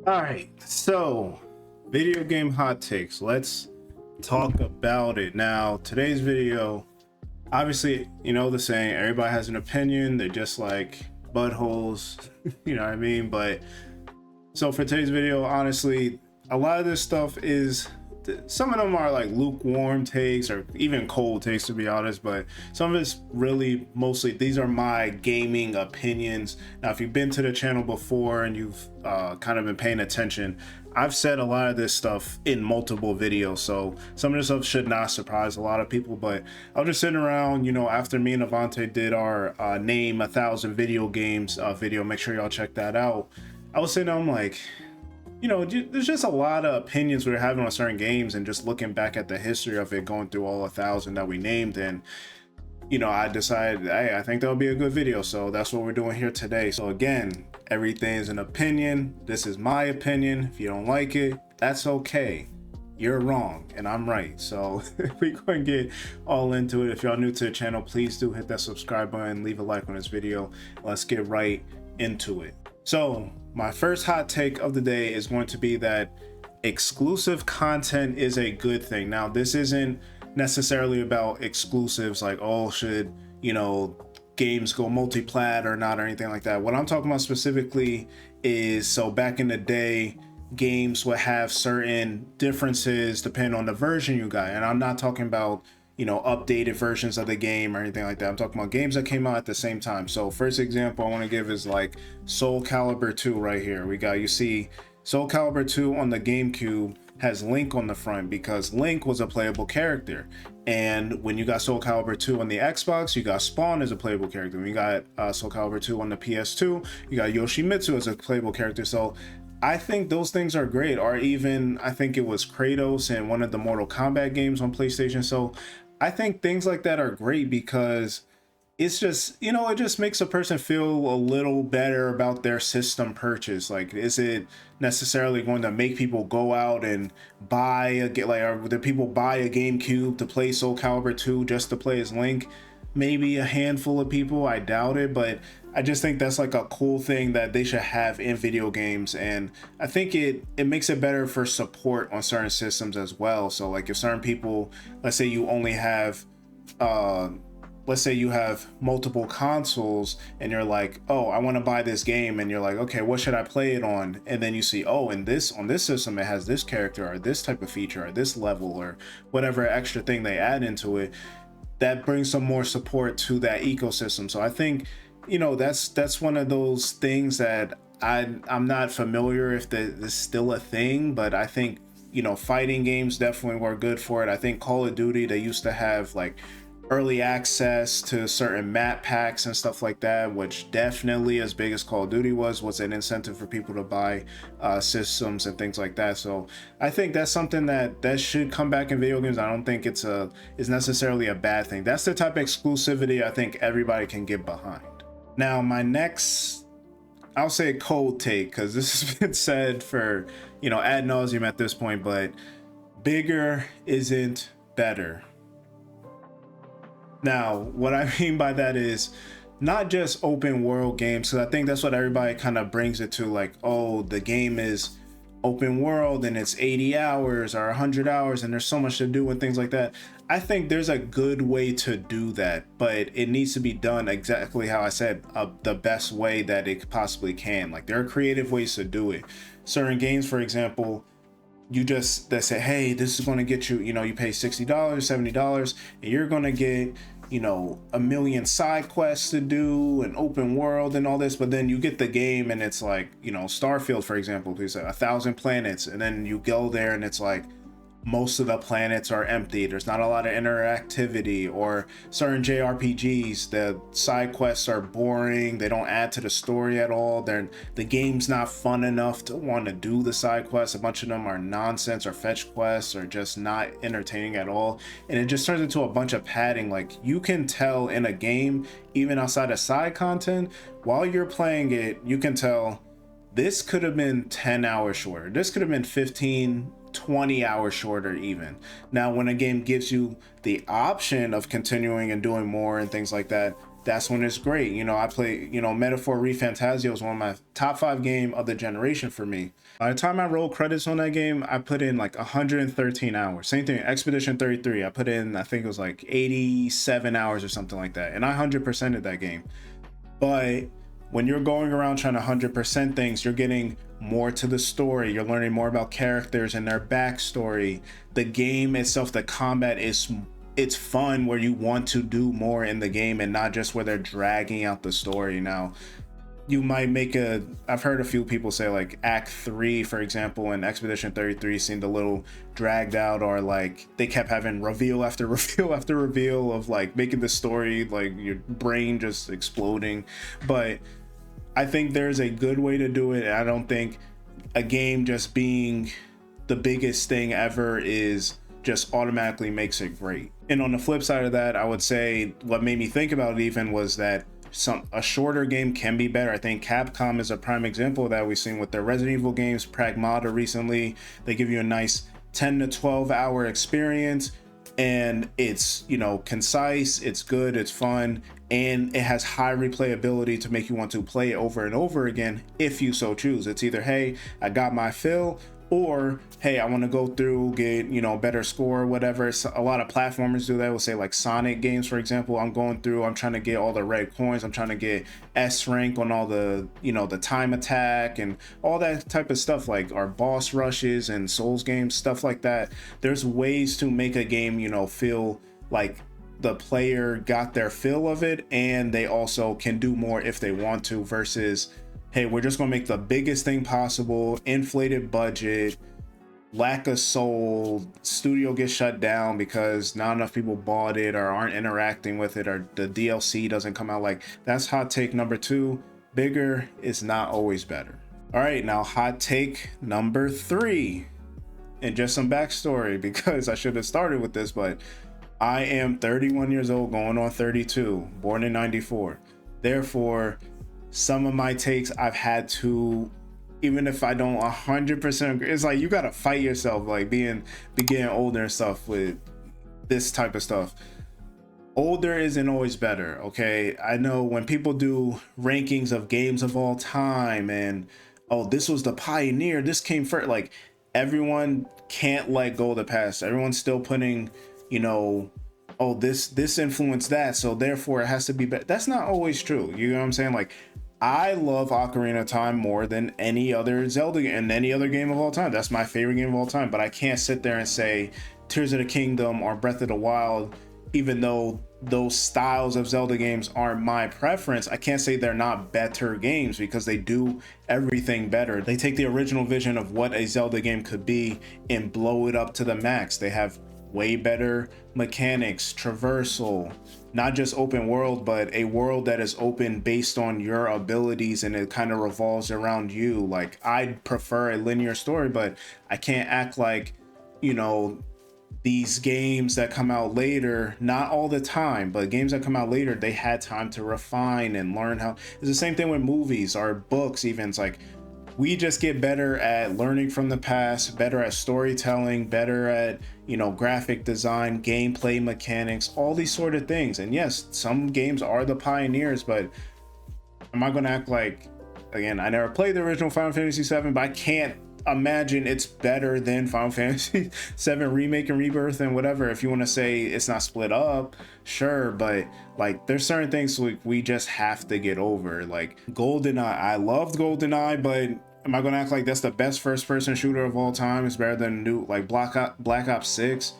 All right, so video game hot takes. Let's talk about it. Now, today's video, obviously, you know the saying, everybody has an opinion. They're just like buttholes, you know what I mean? But so for today's video, honestly, a lot of this stuff is some of them are like lukewarm takes or even cold takes, to be honest, but some of it's really mostly these are my gaming opinions. Now if you've been to the channel before and you've kind of been paying attention, I've said a lot of this stuff in multiple videos, so some of this stuff should not surprise a lot of people. But I was just sitting around, you know, after me and Avante did our name 1,000 video games video, make sure y'all check that out. I was sitting there, I'm like, you know, there's just a lot of opinions we're having on certain games, and just looking back at the history of it, going through all 1,000 that we named, and you know, I decided, hey, I think that'll be a good video, so that's what we're doing here today. So again, everything's an opinion. This is my opinion. If you don't like it, that's okay. You're wrong and I'm right. So we're going to get all into it. If y'all new to the channel, please do hit that subscribe button, leave a like on this video. Let's get right into it. So my first hot take of the day is going to be that exclusive content is a good thing. Now, this isn't necessarily about exclusives like, oh, should, you know, games go multi-plat or not or anything like that. What I'm talking about specifically is, so back in the day, games would have certain differences depending on the version you got. And I'm not talking about, you know, updated versions of the game or anything like that. I'm talking about games that came out at the same time. So first example I want to give is like Soul Calibur 2 right here. You see Soul Calibur 2 on the GameCube has Link on the front because Link was a playable character. And when you got Soul Calibur 2 on the Xbox, you got Spawn as a playable character. When you got Soul Calibur 2 on the PS2, you got Yoshimitsu as a playable character. So I think those things are great. Or even, I think it was Kratos in one of the Mortal Kombat games on PlayStation. So I think things like that are great because it's just, you know, it just makes a person feel a little better about their system purchase. Like, is it necessarily going to make people go out and buy or do people buy a GameCube to play Soul Calibur 2 just to play as Link? Maybe a handful of people, I doubt it, but I just think that's like a cool thing that they should have in video games. And I think it makes it better for support on certain systems as well. So like if certain people, let's say you only have let's say you have multiple consoles and you're like, oh, I want to buy this game, and you're like, okay, what should I play it on? And then you see, oh, on this system it has this character or this type of feature or this level or whatever extra thing they add into it, that brings some more support to that ecosystem. So I think, you know, that's one of those things that I'm not familiar if this is still a thing, but I think, you know, fighting games definitely were good for it. I think Call of Duty, they used to have like early access to certain map packs and stuff like that, which definitely, as big as Call of Duty was an incentive for people to buy systems and things like that. So I think that's something that should come back in video games. I don't think it's necessarily a bad thing. That's the type of exclusivity I think everybody can get behind. Now my next, I'll say cold take, because this has been said for, you know, ad nauseum at this point, but bigger isn't better. Now, what I mean by that is not just open world games, because I think that's what everybody kind of brings it to, like, oh, the game is open world and it's 80 hours or 100 hours and there's so much to do and things like that. I think there's a good way to do that, but it needs to be done exactly how I said, the best way that it possibly can. Like, there are creative ways to do it. Certain games, for example, they say, hey, this is going to get you, you know, you pay $60, $70, and you're going to get, you know, 1 million side quests to do, an open world and all this. But then you get the game and it's like, you know, Starfield, for example, please, 1,000 planets, and then you go there and it's like most of the planets are empty. There's not a lot of interactivity. Or certain JRPGs, the side quests are boring. They don't add to the story at all. The game's not fun enough to want to do the side quests. A bunch of them are nonsense or fetch quests or just not entertaining at all. And it just turns into a bunch of padding. Like, you can tell in a game, even outside of side content, while you're playing it, you can tell this could have been 10 hours shorter. This could have been 15, 20 hours shorter even. Now, when a game gives you the option of continuing and doing more and things like that, that's when it's great. You know, I play, you know, Metaphor ReFantazio is one of my top 5 game of the generation for me. By the time I roll credits on that game, I put in like 113 hours. Same thing, Expedition 33, I put in, I think it was like 87 hours or something like that. And I 100%ed that game. But when you're going around trying to 100% things, you're getting more to the story. You're learning more about characters and their backstory. The game itself, the combat is, it's fun where you want to do more in the game and not just where they're dragging out the story. Now, you might make a, I've heard a few people say like Act 3, for example, in Expedition 33 seemed a little dragged out, or like they kept having reveal after reveal after reveal of like making the story like your brain just exploding. But I think there's a good way to do it. I don't think a game just being the biggest thing ever is just automatically makes it great. And on the flip side of that, I would say what made me think about it even was that a shorter game can be better. I think Capcom is a prime example of that. We've seen with their Resident Evil games, Pragmata recently. They give you a nice 10 to 12 hour experience, and it's, you know, concise, it's good, it's fun, and it has high replayability to make you want to play it over and over again if you so choose. It's either, hey, I got my fill, or hey, I want to go through, get, you know, better score or whatever. So a lot of platformers do that. We'll say like Sonic games, for example. I'm going through, I'm trying to get all the red coins, I'm trying to get S rank on all the, you know, the time attack and all that type of stuff, like our boss rushes and Souls games, stuff like that. There's ways to make a game, you know, feel like the player got their fill of it, and they also can do more if they want to, versus, hey, we're just gonna make the biggest thing possible, inflated budget, lack of soul, studio gets shut down because not enough people bought it or aren't interacting with it, or the DLC doesn't come out. Like, that's hot take number 2. Bigger is not always better. All right, now hot take number 3. And just some backstory, because I should have started with this, but I am 31 years old, going on 32, born in 94. Therefore, some of my takes I've had to, even if I don't 100% agree, it's like you gotta fight yourself, like getting older and stuff with this type of stuff. Older isn't always better, okay? I know when people do rankings of games of all time and, oh, this was the pioneer, this came first, like, everyone can't let go of the past. Everyone's still putting, you know, oh, this influenced that, so therefore it has to be better. That's not always true. You know what I'm saying? Like, I love Ocarina of Time more than any other Zelda and any other game of all time. That's my favorite game of all time. But I can't sit there and say Tears of the Kingdom or Breath of the Wild, even though those styles of Zelda games aren't my preference. I can't say they're not better games, because they do everything better. They take the original vision of what a Zelda game could be and blow it up to the max. They have way better mechanics, traversal, not just open world, but a world that is open based on your abilities, and it kind of revolves around you. Like, I prefer a linear story, but I can't act like, you know, these games that come out later, not all the time, but games that come out later, they had time to refine and learn how. It's the same thing with movies or books even. It's like, we just get better at learning from the past, better at storytelling, better at, you know, graphic design, gameplay mechanics, all these sort of things. And yes, some games are the pioneers, but am I going to act like, again, I never played the original Final Fantasy VII, but I can't imagine it's better than Final Fantasy VII Remake and Rebirth and whatever. If you want to say it's not split up, sure, but like, there's certain things we just have to get over. Like GoldenEye, I loved GoldenEye, but am I gonna act like that's the best first-person shooter of all time? It's better than new, like Black Ops 6?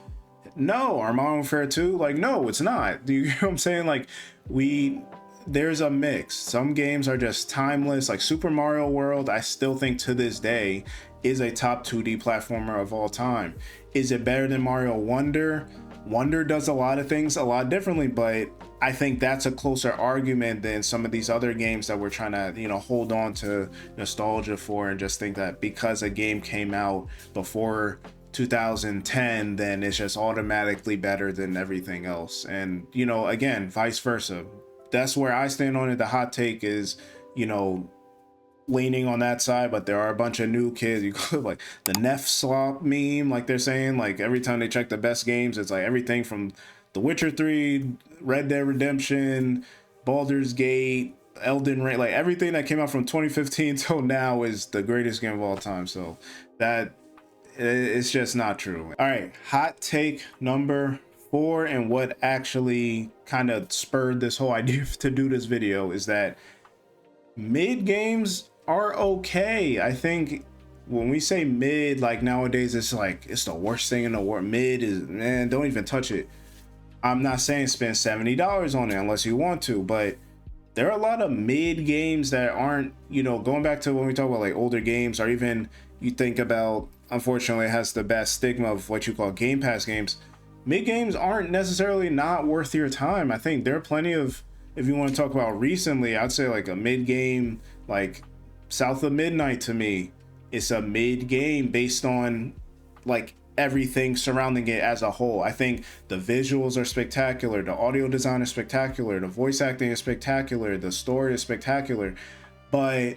No. Or Modern Warfare 2? Like, no, it's not. Do you know what I'm saying? Like, there's a mix. Some games are just timeless, like Super Mario World. I still think to this day is a top 2D platformer of all time. Is it better than Mario Wonder? Wonder does a lot of things a lot differently, but I think that's a closer argument than some of these other games that we're trying to, you know, hold on to nostalgia for, and just think that because a game came out before 2010, then it's just automatically better than everything else. And, you know, again, vice versa. That's where I stand on it. The hot take is, you know, leaning on that side, but there are a bunch of new kids. You go like the Neff swap meme, like they're saying, like every time they check the best games, it's like everything from The Witcher 3, Red Dead Redemption, Baldur's Gate, Elden Ring, like everything that came out from 2015 till now is the greatest game of all time. So that it's just not true. All right, hot take number 4, and what actually kind of spurred this whole idea to do this video is that mid games are okay. I think when we say mid, like nowadays, it's like it's the worst thing in the world. Mid is, man, don't even touch it. I'm not saying spend $70 on it unless you want to, but there are a lot of mid games that aren't, you know, going back to when we talk about like older games, or even you think about, unfortunately, it has the bad stigma of what you call Game Pass games. Mid games aren't necessarily not worth your time. I think there are plenty of, if you want to talk about recently, I'd say like a mid game, like South of Midnight to me, it's a mid game based on like everything surrounding it as a whole. I think the visuals are spectacular, the audio design is spectacular, the voice acting is spectacular, the story is spectacular, but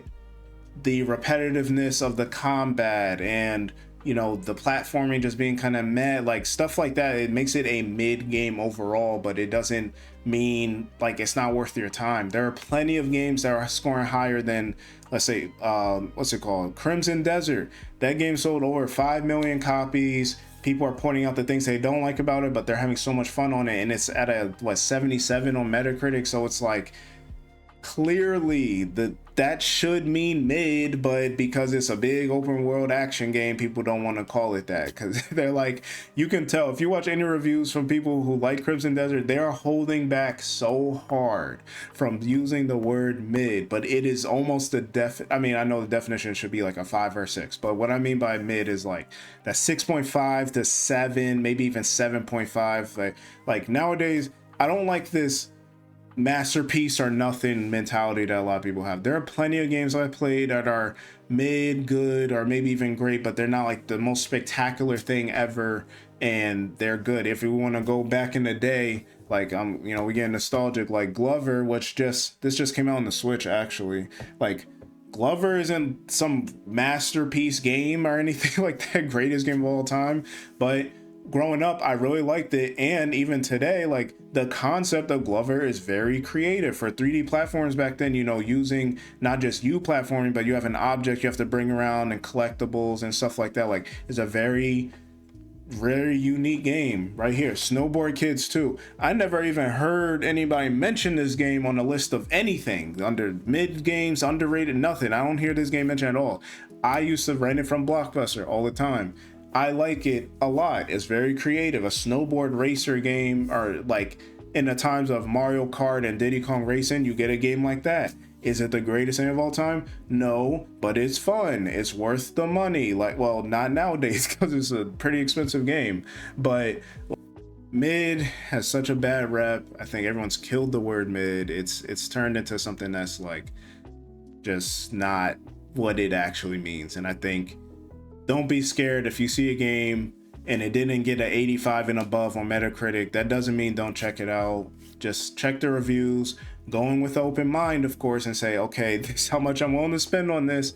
the repetitiveness of the combat and, you know, the platforming just being kind of mad, like stuff like that, it makes it a mid game overall, but it doesn't mean like it's not worth your time. There are plenty of games that are scoring higher than, let's say, what's it called, Crimson Desert. That game sold over 5 million copies. People are pointing out the things they don't like about it, but they're having so much fun on it, and it's at a 77 on Metacritic. So it's like, clearly that should mean mid, but because it's a big open world action game, people don't want to call it that, because they're like, you can tell if you watch any reviews from people who like Crimson Desert, they are holding back so hard from using the word mid, but it is almost the I mean, I know the definition should be like a 5 or 6, but what I mean by mid is like that 6.5 to 7, maybe even 7.5. Like nowadays, I don't like this masterpiece or nothing mentality that a lot of people have. There are plenty of games I played that are mid, good, or maybe even great, but they're not like the most spectacular thing ever, and they're good. If we want to go back in the day, like you know, we get nostalgic, like Glover, which this just came out on the Switch actually. Like Glover isn't some masterpiece game or anything like that, greatest game of all time, but growing up, I really liked it, and even today, like the concept of Glover is very creative for 3D platforms back then. You know, using not just you platforming, but you have an object you have to bring around and collectibles and stuff like that. Like, it's a very unique game right here. Snowboard Kids 2. I never even heard anybody mention this game on the list of anything under mid games, underrated, nothing. I don't hear this game mentioned at all. I used to rent it from Blockbuster all the time. I like it a lot. It's very creative. A snowboard racer game, or like in the times of Mario Kart and Diddy Kong Racing, you get a game like that. Is it the greatest game of all time? No, but it's fun. It's worth the money. Like, well, not nowadays because it's a pretty expensive game. But mid has such a bad rep. I think everyone's killed the word mid. It's turned into something that's like just not what it actually means. And I think, don't be scared if you see a game and it didn't get an 85 and above on Metacritic. That doesn't mean don't check it out. Just check the reviews, going with an open mind, of course, and say, okay, this is how much I'm willing to spend on this.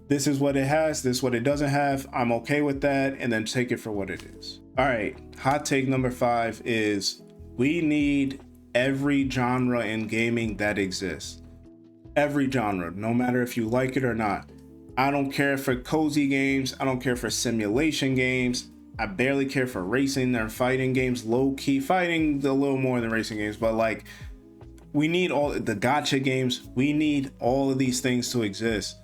This is what it has, this is what it doesn't have. I'm okay with that, and then take it for what it is. All right, hot take number 5 is we need every genre in gaming that exists. Every genre, no matter if you like it or not. I don't care for cozy games. I don't care for simulation games. I barely care for racing or fighting games. Low-key fighting a little more than racing games, but like, we need all the gacha games. We need all of these things to exist.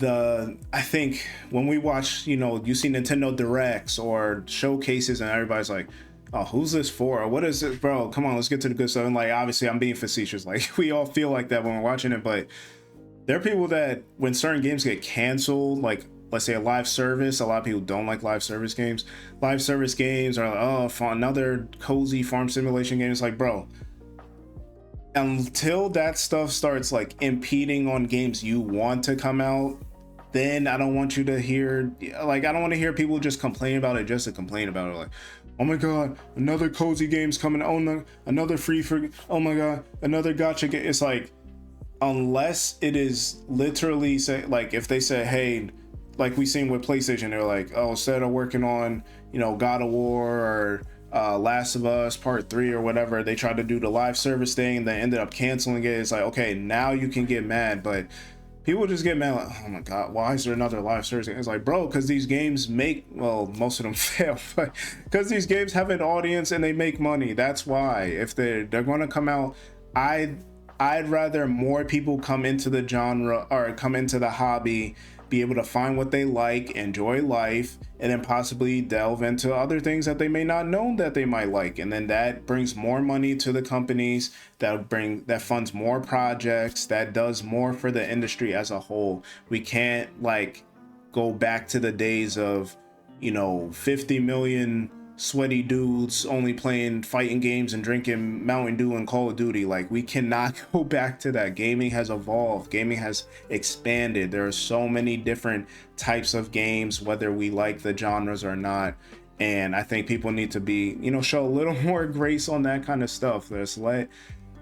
I think when we watch, you know, you see Nintendo Directs or showcases and everybody's like, oh, who's this for? Or what is this, bro? Come on, let's get to the good stuff. And like, obviously I'm being facetious. Like, we all feel like that when we're watching it, but there are people that when certain games get canceled, like let's say a live service, a lot of people don't like live service games. Live service games are like, oh, for another cozy farm simulation game. It's like, bro, until that stuff starts like impeding on games you want to come out, then I don't want you to hear, like, I don't want to hear people just complain about it just to complain about it. Like, oh my god, another cozy game's coming. Oh no, another free for, oh my god, another gacha game. It's like, unless it is literally say, like if they say, hey, like we seen with PlayStation, they're like, oh, instead of working on, you know, God of War or Last of Us Part 3 or whatever. They tried to do the live service thing and they ended up canceling it. It's like, okay, now you can get mad, but people just get mad like, oh my god, why is there another live service? It's like, bro, because these games make, well, most of them fail, but because these games have an audience and they make money. That's why. If they're going to come out, I'd rather more people come into the genre or come into the hobby, be able to find what they like, enjoy life, and then possibly delve into other things that they may not know that they might like. And then that brings more money to the companies, that funds more projects, that does more for the industry as a whole. We can't like go back to the days of, 50 million sweaty dudes only playing fighting games and drinking Mountain Dew and Call of Duty. Like, we cannot go back to that. Gaming has evolved, gaming has expanded. There are so many different types of games, whether we like the genres or not, and I think people need to be, show a little more grace on that kind of stuff.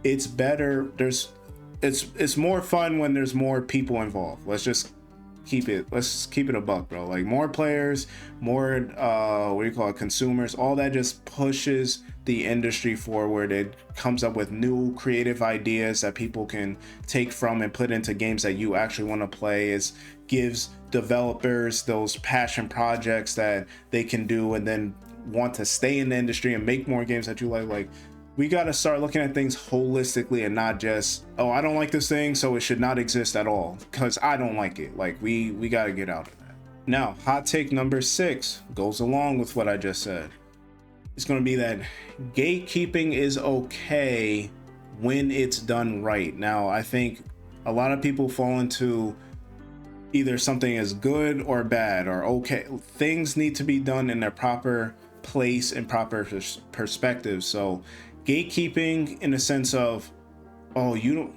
It's better, it's more fun when there's more people involved. Let's keep it a buck, bro. Like, more players, more consumers, all that just pushes the industry forward. It comes up with new creative ideas that people can take from and put into games that you actually want to play. It gives developers those passion projects that they can do and then want to stay in the industry and make more games that you like. We got to start looking at things holistically and not just, oh, I don't like this thing, so it should not exist at all because I don't like it. Like, we got to get out of that. Now, hot take number 6 goes along with what I just said. It's going to be that gatekeeping is okay when it's done right. Now, I think a lot of people fall into either something is good or bad or okay. Things need to be done in their proper place and proper perspective. So gatekeeping in the sense of, oh, you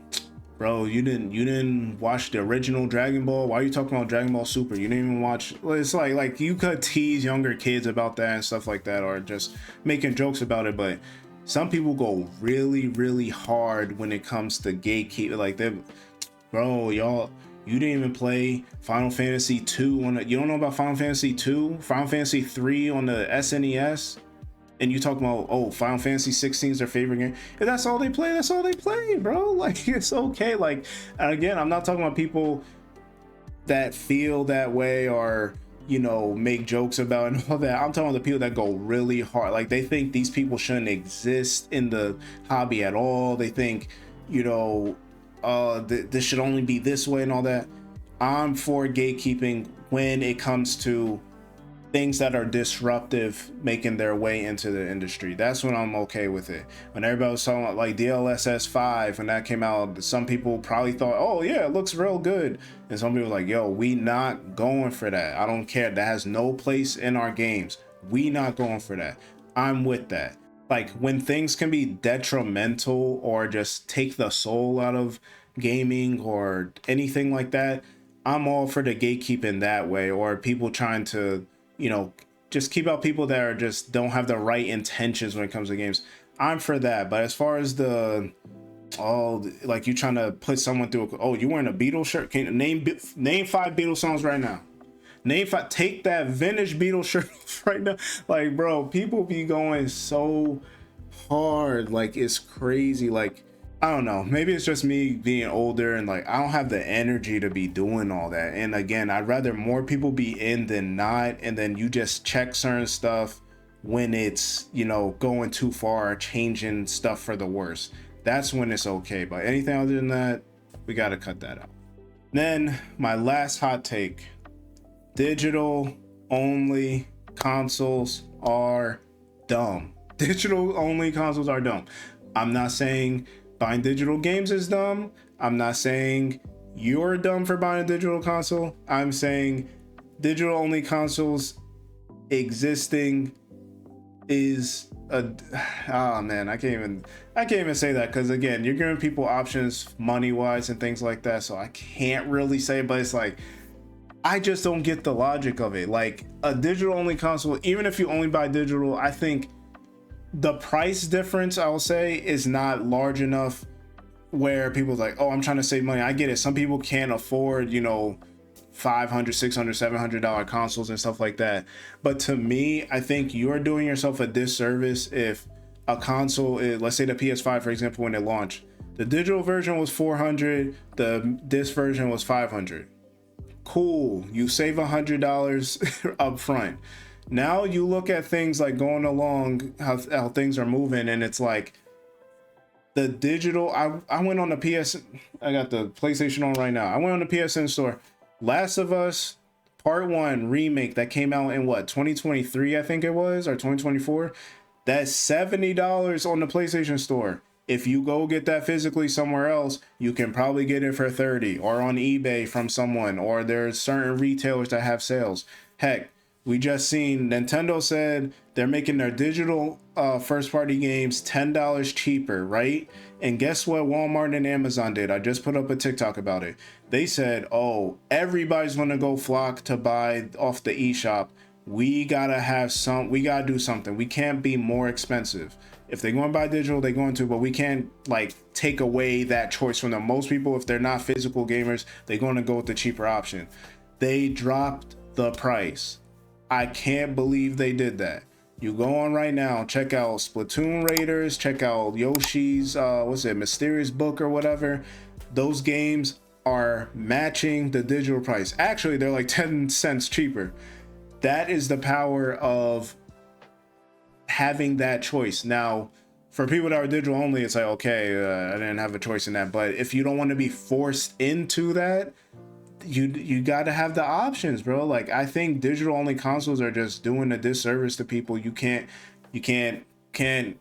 didn't watch the original Dragon Ball. Why are you talking about Dragon Ball Super? You didn't even watch. It's like you could tease younger kids about that and stuff like that, or just making jokes about it. But some people go really, really hard when it comes to gatekeeping. Like, you didn't even play Final Fantasy 2 you don't know about Final Fantasy 2, Final Fantasy 3 on the SNES, and you talk about, oh, Final Fantasy 16 is their favorite game. If that's all they play, that's all they play, bro. Like, it's okay. Like, again, I'm not talking about people that feel that way or, make jokes about and all that. I'm talking about the people that go really hard. Like, they think these people shouldn't exist in the hobby at all. They think, this should only be this way and all that. I'm for gatekeeping when it comes to things that are disruptive making their way into the industry. That's when I'm okay with it. When everybody was talking about like DLSS 5 when that came out, some people probably thought, oh yeah, it looks real good, and some people were like, yo, we not going for that. I don't care, that has no place in our games. We not going for that. I'm with that. Like, when things can be detrimental or just take the soul out of gaming or anything like that, I'm all for the gatekeeping that way, or people trying to, just keep out people that are just don't have the right intentions when it comes to games. I'm for that. But as far as like you trying to put someone through, oh, you wearing a Beatles shirt? Can you name 5 Beatles songs right now? Name 5. Take that vintage Beatles shirt right now. Like, bro, people be going so hard. Like, it's crazy. Like, I don't know, maybe it's just me being older and like I don't have the energy to be doing all that. And again, I'd rather more people be in than not, and then you just check certain stuff when it's, going too far, changing stuff for the worse. That's when it's okay. But anything other than that, we got to cut that out. Then my last hot take: digital only consoles are dumb. Digital only consoles are dumb. I'm not saying buying digital games is dumb. I'm not saying you're dumb for buying a digital console. I'm saying digital only consoles existing is man, I can't even say that, because again, you're giving people options money wise and things like that, so I can't really say. But it's like, I just don't get the logic of it. Like, a digital only console, even if you only buy digital, I think the price difference, I will say, is not large enough where people's like, oh, I'm trying to save money. I get it. Some people can't afford, $500, $600, $700 consoles and stuff like that. But to me, I think you're doing yourself a disservice if a console is, let's say the PS5 for example, when it launched, the digital version was $400, the disc version was $500. Cool, you save $100 up front. Now you look at things like going along, how things are moving, and it's like the digital. I went on the PS. I got the PlayStation on right now. I went on the PSN store. Last of Us Part 1 remake that came out in what, 2023 I think it was, or 2024. That's $70 on the PlayStation store. If you go get that physically somewhere else, you can probably get it for 30, or on eBay from someone, or there's certain retailers that have sales. Heck, we just seen Nintendo said they're making their digital first party games $10 cheaper, right? And guess what Walmart and Amazon did? I just put up a TikTok about it. They said, oh, everybody's gonna go flock to buy off the eShop. We gotta do something. We can't be more expensive. If they're going to buy digital, they're going to, but we can't like take away that choice from them. Most people, if they're not physical gamers, they're going to go with the cheaper option. They dropped the price. I can't believe they did that. You go on right now, check out Splatoon Raiders, check out Yoshi's, Mysterious Book or whatever. Those games are matching the digital price. Actually, they're like 10 cents cheaper. That is the power of having that choice. Now, for people that are digital only, it's like, okay, I didn't have a choice in that. But if you don't want to be forced into that, you got to have the options, bro. Like, I think digital only consoles are just doing a disservice to people. You can't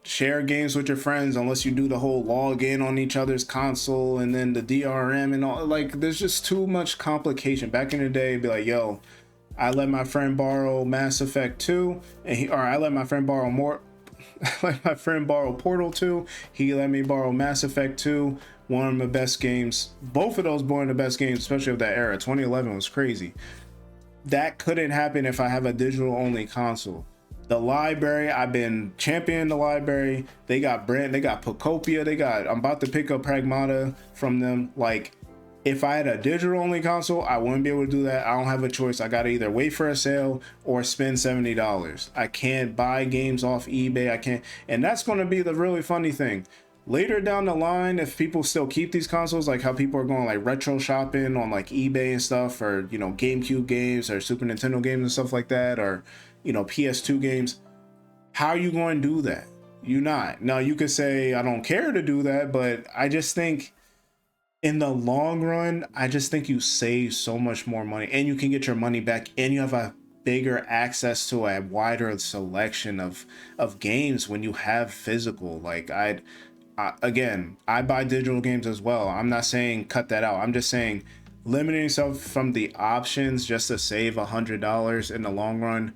share games with your friends unless you do the whole log in on each other's console and then the DRM and all. Like, there's just too much complication. Back in the day, it'd be like, yo, I let my friend borrow Mass Effect 2, I let my friend borrow Portal 2. He let me borrow Mass Effect 2, one of the best games. Both of those were one of the best games, especially of that era. 2011 was crazy. That couldn't happen if I have a digital only console. The library, I've been championing the library. They got Pocopia. I'm about to pick up Pragmata from them. Like, if I had a digital only console, I wouldn't be able to do that. I don't have a choice. I gotta either wait for a sale or spend $70. I can't buy games off eBay. I can't, and that's gonna be the really funny thing. Later down the line, if people still keep these consoles, like how people are going like retro shopping on like eBay and stuff, or you know, GameCube games or Super Nintendo games and stuff like that, or you know, PS2 games, how are you going to do that? You're not. Now you could say I don't care to do that, but I just think in the long run, I just think you save so much more money, and you can get your money back, and you have a bigger access to a wider selection of games when you have physical. Like again, I buy digital games as well. I'm not saying cut that out. I'm just saying limiting yourself from the options just to save $100 in the long run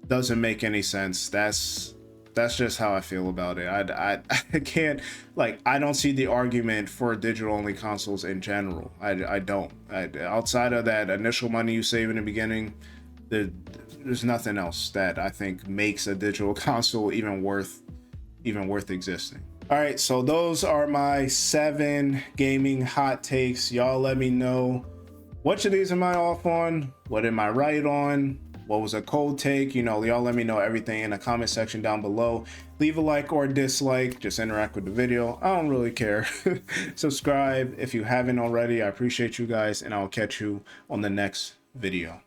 doesn't make any sense. That's just how I feel about it. I can't, like, I don't see the argument for digital only consoles in general. I don't. Outside of that initial money you save in the beginning, there's nothing else that I think makes a digital console even worth existing. All right, so those are my 7 gaming hot takes. Y'all let me know, which of these am I off on? What am I right on? What was a cold take? You know, y'all let me know everything in the comment section down below. Leave a like or dislike, just interact with the video. I don't really care. Subscribe if you haven't already. I appreciate you guys, and I'll catch you on the next video.